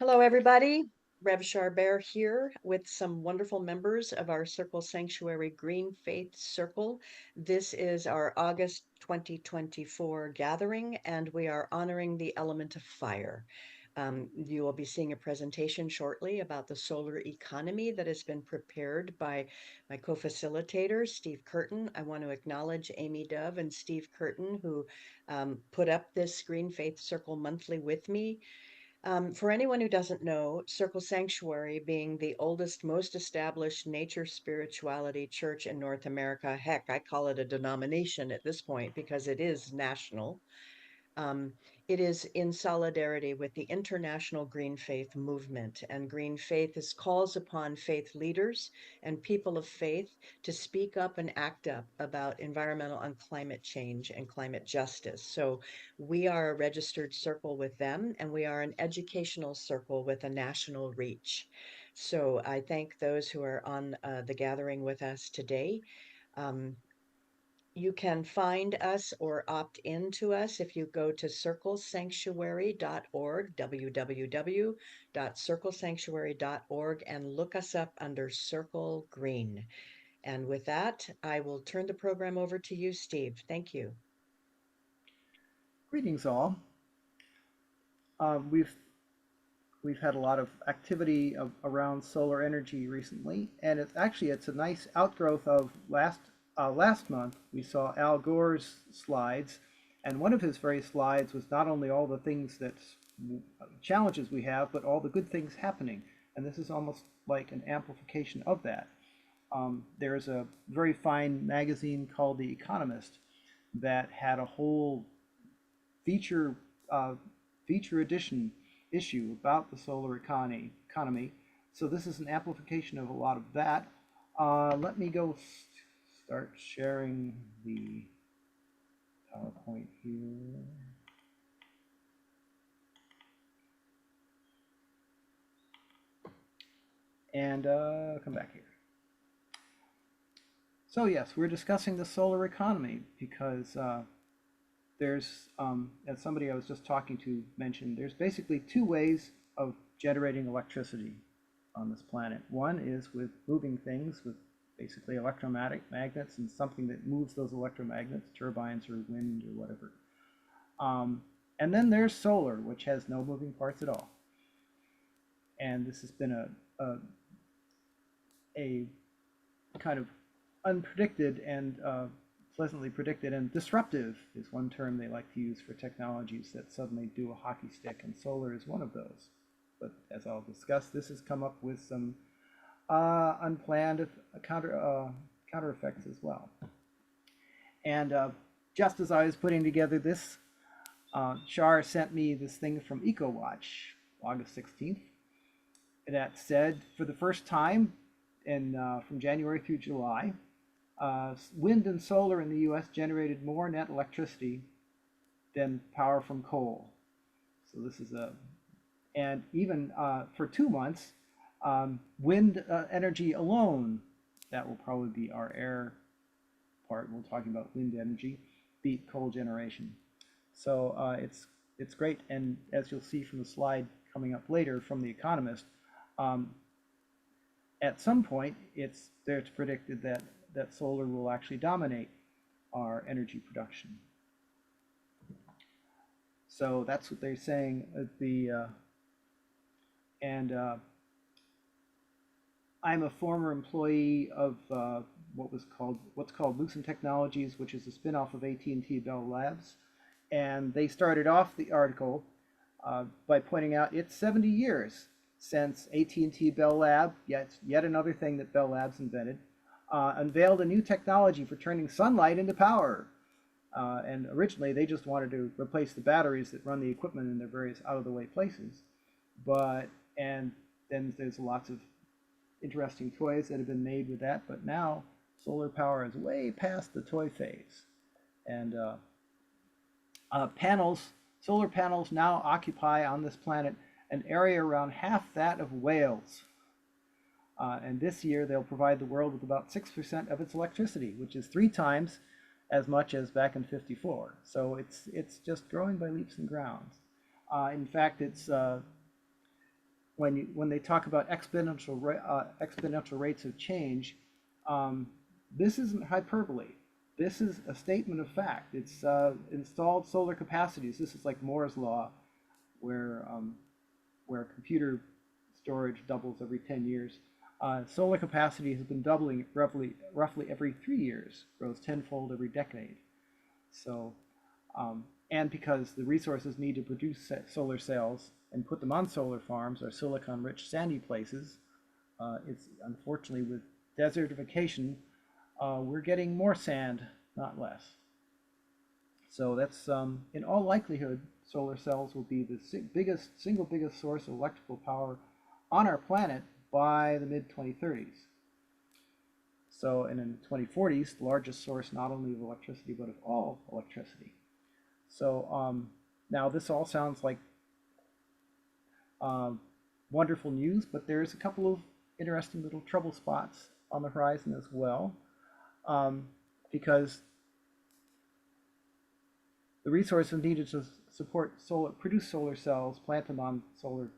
Hello, everybody. Rev Charbert here with some wonderful members of our Circle Sanctuary Green Faith Circle. This is our August 2024 gathering, and we are honoring the element of fire. You will be seeing a presentation shortly about the solar economy that has been prepared by my co-facilitator, Steve Curtin. I want to acknowledge Amy Dove and Steve Curtin, who put up this Green Faith Circle monthly with me. For anyone who doesn't know, Circle Sanctuary, being the oldest, most established nature spirituality church in North America, heck, I call it a denomination at this point because it is national. Um, it is in solidarity with the international Green Faith movement, and Green Faith is calls upon faith leaders and people of faith to speak up and act up about environmental and climate change and climate justice. So we are a registered circle with them, and we are an educational circle with a national reach. So I thank those who are on the gathering with us today. Um, you can find us or opt into us if you go to circlesanctuary.org, www.circlesanctuary.org, and look us up under Circle Green. And with that, I will turn the program over to you, Steve. Thank you. Greetings all. We've had a lot of activity around solar energy recently, and it's a nice outgrowth of last month. We saw Al Gore's slides, and one of his very slides was not only all the things that challenges we have, but all the good things happening. And this is almost like an amplification of that. There's a very fine magazine called The Economist that had a whole feature uh, feature edition issue about the solar economy. So this is an amplification of a lot of that. Let me go start sharing the PowerPoint here. And come back here. So yes, we're discussing the solar economy because as somebody I was just talking to mentioned, there's basically two ways of generating electricity on this planet. One is with moving things with basically electromagnetic magnets and something that moves those electromagnets, turbines or wind or whatever. And then there's solar, which has no moving parts at all. And this has been a kind of unpredicted and pleasantly predicted, and disruptive is one term they like to use for technologies that suddenly do a hockey stick, and solar is one of those. But as I'll discuss, this has come up with some unplanned counter effects as well. And just as I was putting together this, Shar sent me this thing from EcoWatch, August 16th, that said for the first time from January through July, wind and solar in the U.S. generated more net electricity than power from coal. So this is and even for 2 months, wind energy alone, that will probably be our air part. We're talking about wind energy, beat coal generation. So it's great, and as you'll see from the slide coming up later from The Economist, um, at some point it's predicted that solar will actually dominate our energy production. So that's what they're saying. And I'm a former employee of what's called Lucent Technologies, which is a spinoff of AT&T Bell Labs. And they started off the article by pointing out it's 70 years since AT&T Bell Lab, yet another thing that Bell Labs invented, unveiled a new technology for turning sunlight into power. And originally, they just wanted to replace the batteries that run the equipment in their various out-of-the-way places. And then there's lots of interesting toys that have been made with that. But now, solar power is way past the toy phase. And solar panels now occupy on this planet an area around half that of Wales. And this year, they'll provide the world with about 6% of its electricity, which is 3 times as much as back in '54. So it's just growing by leaps and bounds. In fact, when they talk about exponential rates of change, um, this isn't hyperbole. This is a statement of fact. It's installed solar capacities. This is like Moore's law, where where computer storage doubles every 10 years. Solar capacity has been doubling roughly every 3 years, grows tenfold every decade. So, and because the resources needed to produce solar cells and put them on solar farms are silicon-rich sandy places, it's unfortunately with desertification, we're getting more sand, not less. So that's in all likelihood, solar cells will be the single biggest source of electrical power on our planet by the mid 2030s. So, and in the 2040s, the largest source not only of electricity but of all electricity. So now this all sounds like um, wonderful news, but there's a couple of interesting little trouble spots on the horizon as well, um, because the resources needed to support produce solar cells, plant them on solar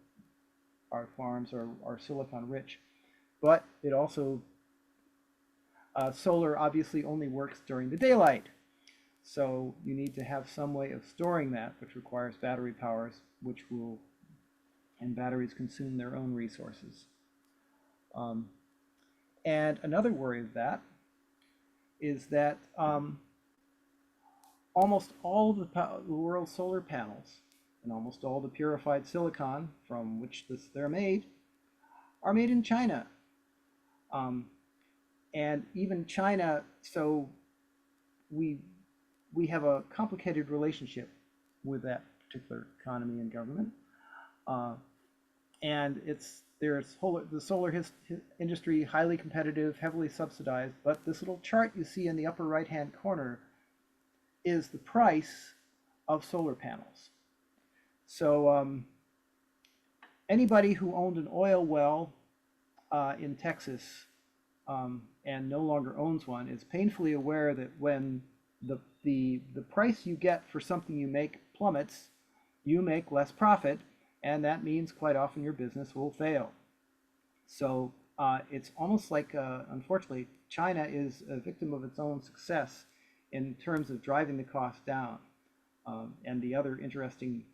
our farms are silicon rich, but it also solar obviously only works during the daylight. So you need to have some way of storing that, which requires battery powers, and batteries consume their own resources. Um, and another worry of that is that almost all of the world's solar panels and almost all the purified silicon from which they're made are made in China. Um, and even China, so we we have a complicated relationship with that particular economy and government. Uh, and the solar industry highly competitive, heavily subsidized. But this little chart you see in the upper right hand corner is the price of solar panels. So anybody who owned an oil well in Texas and no longer owns one is painfully aware that when the price you get for something you make plummets, you make less profit, and that means quite often your business will fail. So it's almost like, unfortunately, China is a victim of its own success in terms of driving the cost down. And the other interesting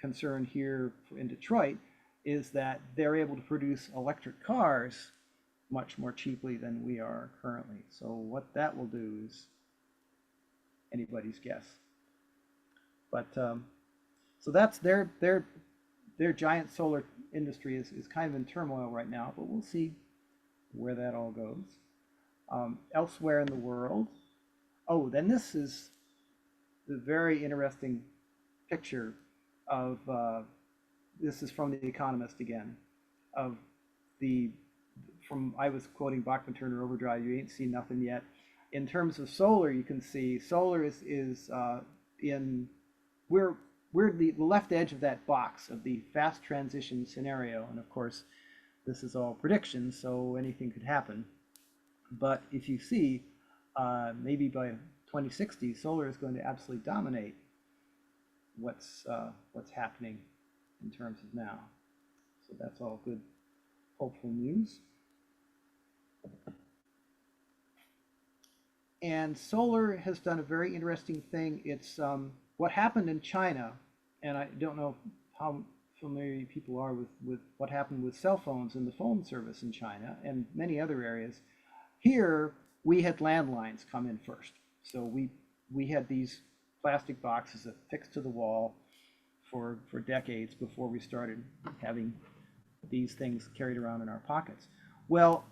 concern here in Detroit is that they're able to produce electric cars much more cheaply than we are currently. So what that will do is anybody's guess. But so that's their giant solar industry is kind of in turmoil right now, but we'll see where that all goes. Elsewhere in the world, oh, then this is the very interesting picture of this is from the Economist again, of the from I was quoting Bachman Turner Overdrive. You ain't seen nothing yet. In terms of solar, you can see solar is in we're the left edge of that box of the fast transition scenario, and of course, this is all predictions, so anything could happen. But if you see, maybe by 2060, solar is going to absolutely dominate what's happening in terms of now. So that's all good, hopeful news. And solar has done a very interesting thing. It's what happened in China, and I don't know how familiar people are with what happened with cell phones and the phone service in China and many other areas. Here, we had landlines come in first. So we had these plastic boxes affixed to the wall for decades before we started having these things carried around in our pockets. Well,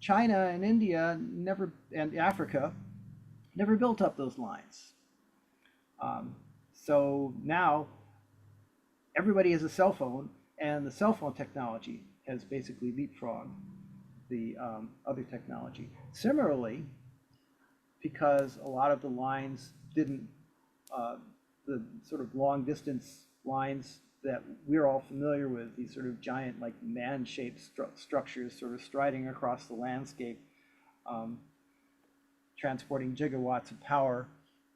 China and India never, and Africa never built up those lines. So now everybody has a cell phone, and the cell phone technology has basically leapfrogged the other technology. Similarly, because a lot of the lines didn't, the sort of long distance lines that we're all familiar with, these sort of giant, like man-shaped structures sort of striding across the landscape, um, transporting gigawatts of power,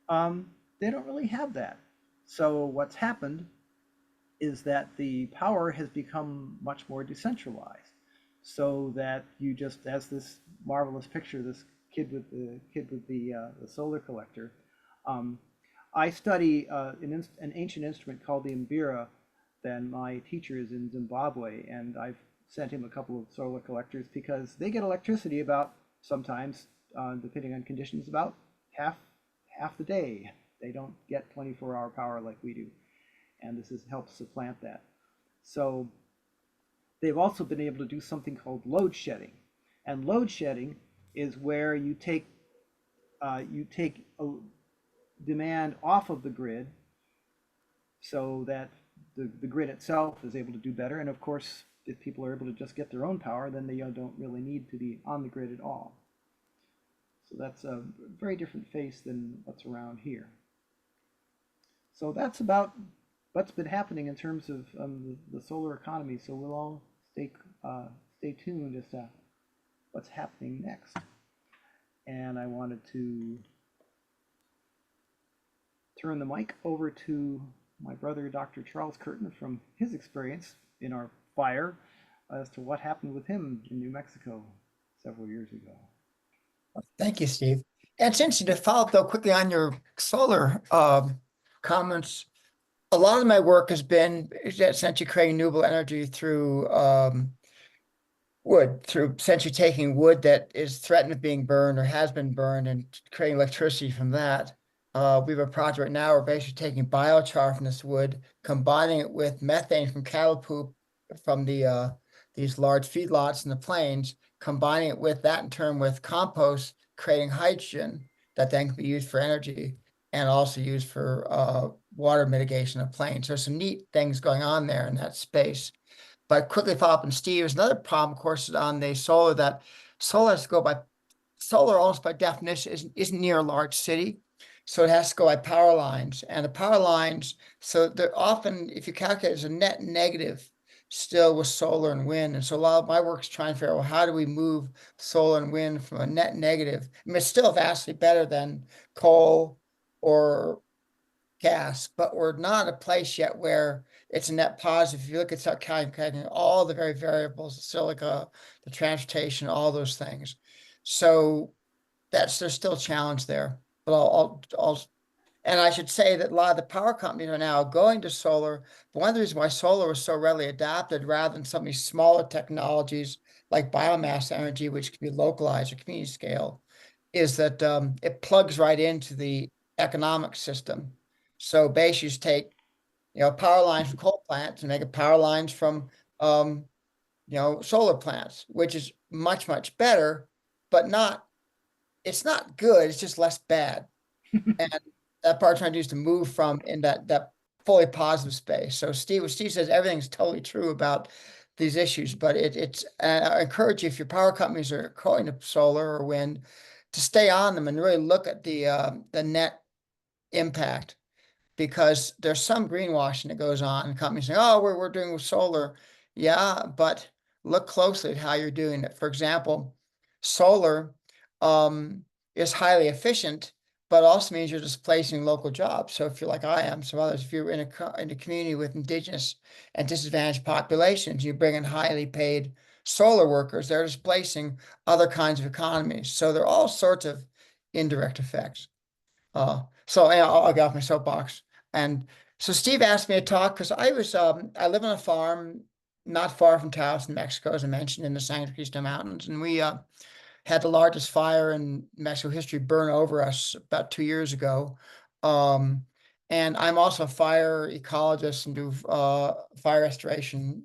they don't really have that. So what's happened is that the power has become much more decentralized, so that you just, as this marvelous picture, this kid with the solar collector. Um, I study an ancient instrument called the mbira. Then my teacher is in Zimbabwe, and I've sent him a couple of solar collectors because they get electricity about sometimes, depending on conditions, about half half the day. They don't get 24-hour power like we do, and this has helped supplant that. So they've also been able to do something called load shedding, and load shedding is where you take a demand off of the grid so that the grid itself is able to do better. And of course, if people are able to just get their own power, then they don't really need to be on the grid at all. So that's a very different face than what's around here. So that's about what's been happening in terms of the solar economy. So we'll all stay tuned as to what's happening next. And I wanted to turn the mic over to my brother, Dr. Charles Curtin, from his experience in our fire as to what happened with him in New Mexico several years ago. Thank you, Steve. And it's interesting to follow up, though, quickly on your solar comments. A lot of my work has been essentially creating renewable energy through wood, through essentially taking wood that is threatened of being burned or has been burned and creating electricity from that. We have a project right now where we're basically taking biochar from this wood, combining it with methane from cattle poop from these large feedlots in the plains, combining it with that in turn with compost, creating hydrogen that then can be used for energy and also used for water mitigation of plains. There's some neat things going on there in that space. But quickly follow up on Steve's another problem, of course, is on the solar, that solar has to go by solar almost by definition isn't near a large city. So it has to go by power lines. And the power lines, so they're often, if you calculate, there's a net negative still with solar and wind. And so a lot of my work is trying to figure out, well, how do we move solar and wind from a net negative? I mean, it's still vastly better than coal or gas, but we're not at a place yet where it's a net positive. If you look at start calculating all the very variables, the silica, the transportation, all those things. So there's still a challenge there. But and I should say that a lot of the power companies are now going to solar. But one of the reasons why solar was so readily adopted rather than some of these smaller technologies like biomass energy, which can be localized or community scale, is that it plugs right into the economic system. So basically, you take power lines from coal plants and make it power lines from solar plants, which is much, much better, but it's not good, it's just less bad. And that part I'm trying to do is to move from in that fully positive space. So what Steve says, everything's totally true about these issues, but it's I encourage you, if your power companies are calling to solar or wind, to stay on them and really look at the net impact, because there's some greenwashing that goes on, and companies say, oh, we're doing with solar. Yeah, but look closely at how you're doing it. For example, solar is highly efficient, but also means you're displacing local jobs. So if you're like I am, some others, if you're in a community with indigenous and disadvantaged populations, you bring in highly paid solar workers, they're displacing other kinds of economies. So there are all sorts of indirect effects. So I'll get off my soapbox. And so Steve asked me to talk because I live on a farm not far from Taos in Mexico, as I mentioned, in the Santa Cruz Mountains. And we had the largest fire in Mexico history burn over us about 2 years ago. And I'm also a fire ecologist and do fire restoration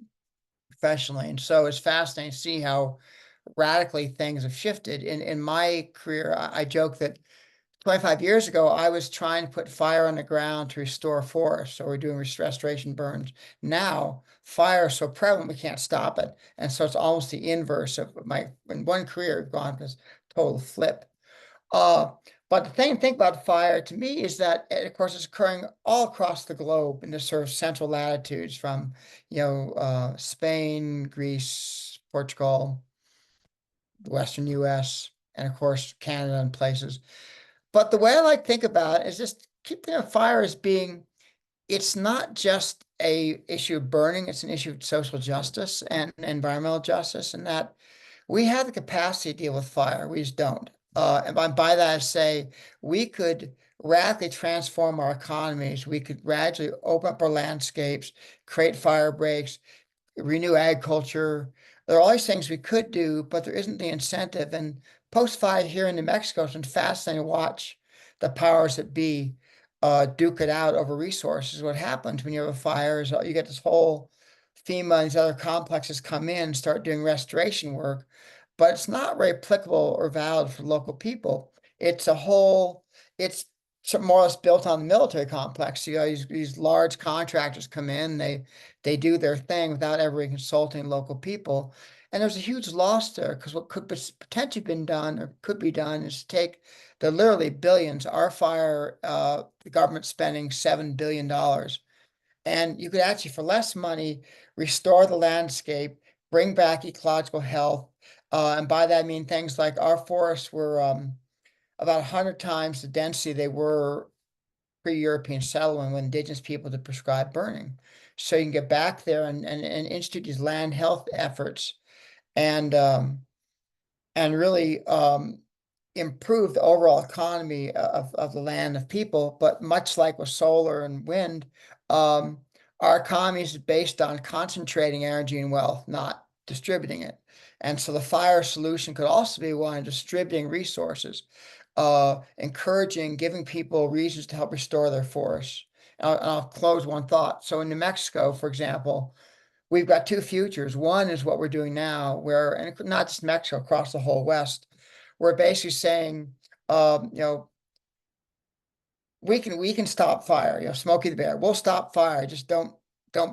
professionally. And so it's fascinating to see how radically things have shifted. In my career, I joke that 25 years ago, I was trying to put fire on the ground to restore forests. So we're doing restoration burns. Now, fire is so prevalent, we can't stop it. And so it's almost the inverse of in one career, I've gone this total flip. Uh, but the thing about fire to me is that, of course, it's occurring all across the globe in the sort of central latitudes from, Spain, Greece, Portugal, the Western US, and of course, Canada and places. But the way I like to think about it is just keep thinking of fire as being, it's not just a issue of burning, it's an issue of social justice and environmental justice, and that we have the capacity to deal with fire. We just don't. And by that, I say we could radically transform our economies. We could gradually open up our landscapes, create fire breaks, renew agriculture. There are all these things we could do, but there isn't the incentive. And post-fire here in New Mexico, it's been fascinating to watch the powers that be duke it out over resources. What happens when you have a fire is you get this whole FEMA and these other complexes come in and start doing restoration work, but it's not very applicable or valid for local people. It's more or less built on the military complex. You know, these large contractors come in, they do their thing without ever consulting local people. And there's a huge loss there because what could potentially been done or could be done is take the literally billions. Our fire, the government spending $7 billion, and you could actually, for less money, restore the landscape, bring back ecological health. And by that I mean things like our forests were about 100 times the density they were pre-European settlement when indigenous people had prescribed burning. So you can get back there and institute these land health efforts and really improve the overall economy of the land of people. But much like with solar and wind, um, our economy is based on concentrating energy and wealth, not distributing it. And so the fire solution could also be one of distributing resources, encouraging, giving people reasons to help restore their forests. I'll close one thought. So in New Mexico, for example, we've got two futures. One is what we're doing now, where, and not just Mexico, across the whole West, we're basically saying, you know, we can stop fire. You know, Smokey the Bear, we'll stop fire. Just don't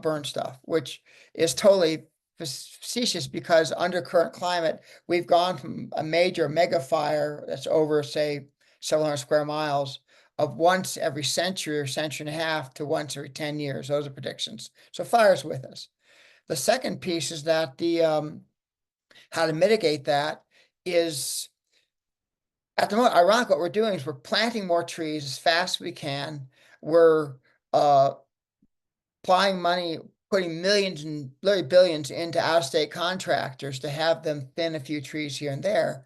burn stuff, which is totally facetious because under current climate, we've gone from a major mega fire that's over, say, several hundred square miles of once every century or century and a half to once every 10 years. Those are predictions. So fire's with us. The second piece is that the how to mitigate that is at the moment, ironic, what we're doing is we're planting more trees as fast as we can. We're uh, applying money, putting millions and literally billions into out-of-state contractors to have them thin a few trees here and there,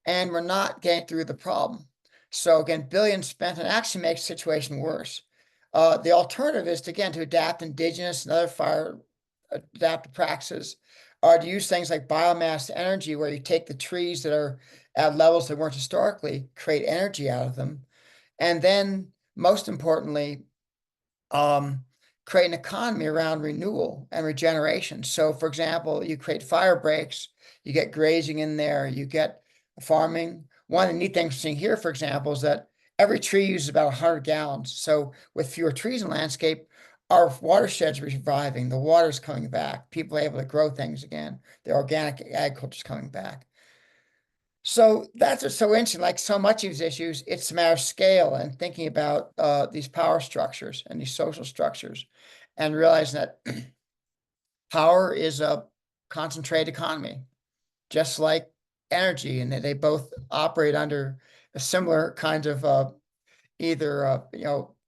and we're not getting through the problem. So again, billions spent and actually makes the situation worse. The alternative is to, again, to adapt indigenous and other fire adaptive practices, or to use things like biomass energy, where you take the trees that are at levels that weren't historically, create energy out of them, and then most importantly, create an economy around renewal and regeneration. So, for example, you create fire breaks, you get grazing in there, you get farming. One of the neat things we're seeing here, for example, is that every tree uses about 100 gallons. So, with fewer trees in the landscape, our watersheds are reviving, the water's coming back, people are able to grow things again, the organic agriculture is coming back. So that's what's so interesting. Like so much of these issues, it's a matter of scale and thinking about these power structures and these social structures, and realizing that power is a concentrated economy, just like energy, and they both operate under a similar kind of either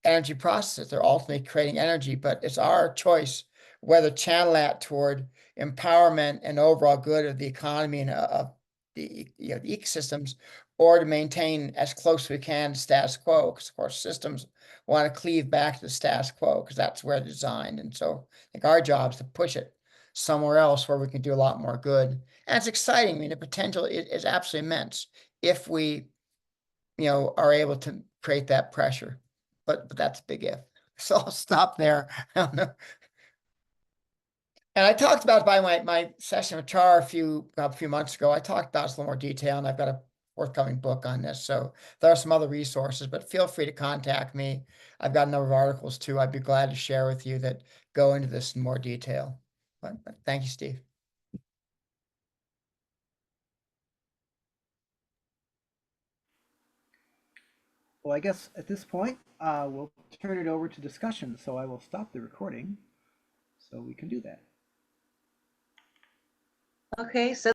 energy processes. They're ultimately creating energy, but it's our choice whether to channel that toward empowerment and overall good of the economy and of the ecosystems, or to maintain as close as we can to status quo, because of course systems want to cleave back to the status quo because that's where they're designed. And so I think our job is to push it somewhere else where we can do a lot more good. And it's exciting. I mean, the potential is absolutely immense if we are able to create that pressure. But that's a big if. So I'll stop there. I don't know. And I talked about by my session with Char a few months ago. I talked about this in a little more detail, and I've got a forthcoming book on this. So there are some other resources, but feel free to contact me. I've got a number of articles too. I'd be glad to share with you that go into this in more detail. But thank you, Steve. Well, I guess at this point, we'll turn it over to discussion. So I will stop the recording so we can do that. Okay, so